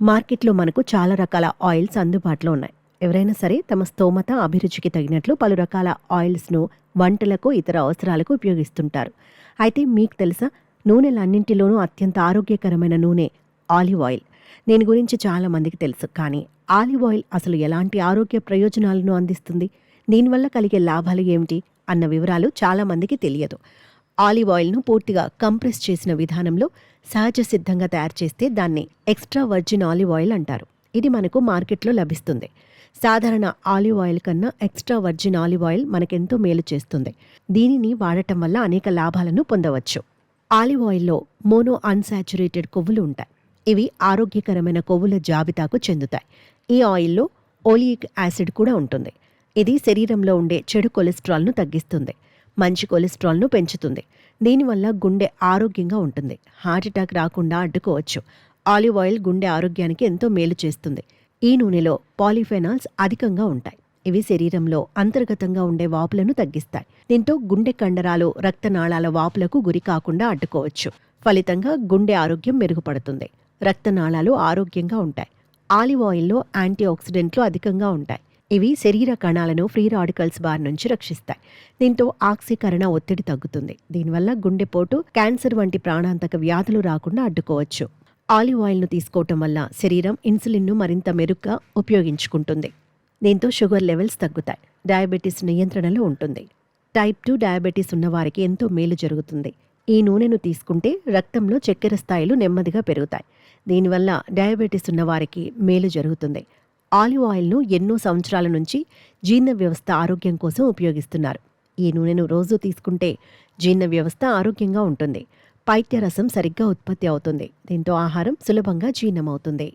మార్కెట్లో మనకు చాలా రకాల ఆయిల్స్ అందుబాటులో ఉన్నాయి. ఎవరైనా సరే తమ స్తోమత, అభిరుచికి తగినట్లు పలు రకాల ఆయిల్స్‌ను వంటలకు, ఇతర అవసరాలకు ఉపయోగిస్తుంటారు. అయితే మీకు తెలుసా? నూనెలన్నింటిలోనూ అత్యంత ఆరోగ్యకరమైన నూనె ఆలివ్ ఆయిల్. దీని గురించి చాలా మందికి తెలుసు. కానీ ఆలివ్ ఆయిల్ అసలు ఎలాంటి ఆరోగ్య ప్రయోజనాలను అందిస్తుంది? దీనివల్ల కలిగే లాభాలు ఏమిటి? అన్న వివరాలు చాలా మందికి తెలియదు. ఆలివ్ ఆయిల్‌ను పూర్తిగా కంప్రెస్ చేసిన విధానంలో సహజ సిద్ధంగా తయారు చేస్తే దాన్ని ఎక్స్ట్రా వర్జిన్ ఆలివ్ ఆయిల్ అంటారు. ఇది మనకు మార్కెట్లో లభిస్తుంది. సాధారణ ఆలివ్ ఆయిల్ కన్నా ఎక్స్ట్రా వర్జిన్ ఆలివ్ ఆయిల్ మనకెంతో మేలు చేస్తుంది. దీనిని వాడటం వల్ల అనేక లాభాలను పొందవచ్చు. ఆలివ్ ఆయిల్లో మోనో అన్సాచురేటెడ్ కొవ్వులు ఉంటాయి. ఇవి ఆరోగ్యకరమైన కొవ్వుల జాబితాకు చెందుతాయి. ఈ ఆయిల్లో ఓలియిక్ యాసిడ్ కూడా ఉంటుంది. ఇది శరీరంలో ఉండే చెడు కొలెస్ట్రాల్ను తగ్గిస్తుంది. మంచి కొలెస్ట్రాల్ను పెంచుతుంది. దీనివల్ల గుండె ఆరోగ్యంగా ఉంటుంది. హార్ట్ అటాక్ రాకుండా అడ్డుకోవచ్చు. ఆలివ్ ఆయిల్ గుండె ఆరోగ్యానికి ఎంతో మేలు చేస్తుంది. ఈ నూనెలో పాలిఫెనాల్స్ అధికంగా ఉంటాయి. ఇవి శరీరంలో అంతర్గతంగా ఉండే వాపులను తగ్గిస్తాయి. దీంతో గుండె కండరాలు, రక్తనాళాల వాపులకు గురి కాకుండా అడ్డుకోవచ్చు. ఫలితంగా గుండె ఆరోగ్యం మెరుగుపడుతుంది. రక్తనాళాలు ఆరోగ్యంగా ఉంటాయి. ఆలివ్ ఆయిల్లో యాంటీ ఆక్సిడెంట్లు అధికంగా ఉంటాయి. ఇవి శరీర కణాలను ఫ్రీ రాడికల్స్ బారి నుంచి రక్షిస్తాయి. దీంతో ఆక్సీకరణ ఒత్తిడి తగ్గుతుంది. దీనివల్ల గుండెపోటు, క్యాన్సర్ వంటి ప్రాణాంతక వ్యాధులు రాకుండా అడ్డుకోవచ్చు. ఆలివ్ ఆయిల్ను తీసుకోవటం వల్ల శరీరం ఇన్సులిన్ను మరింత మెరుగ్గా ఉపయోగించుకుంటుంది. దీంతో షుగర్ లెవెల్స్ తగ్గుతాయి. డయాబెటీస్ నియంత్రణలో ఉంటుంది. టైప్ 2 డయాబెటీస్ ఉన్నవారికి ఎంతో మేలు జరుగుతుంది. ఈ నూనెను తీసుకుంటే రక్తంలో చక్కెర స్థాయిలు నెమ్మదిగా పెరుగుతాయి. దీనివల్ల డయాబెటీస్ ఉన్నవారికి మేలు జరుగుతుంది. ఆలివ్ ఆయిల్ను ఎన్నో సంవత్సరాల నుంచి జీర్ణ వ్యవస్థ ఆరోగ్యం కోసం ఉపయోగిస్తున్నారు. ఈ నూనెను రోజు తీసుకుంటే జీర్ణ వ్యవస్థ ఆరోగ్యంగా ఉంటుంది. పైత్యరసం సరిగ్గా ఉత్పత్తి అవుతుంది. దీంతో ఆహారం సులభంగా జీర్ణమవుతుంది.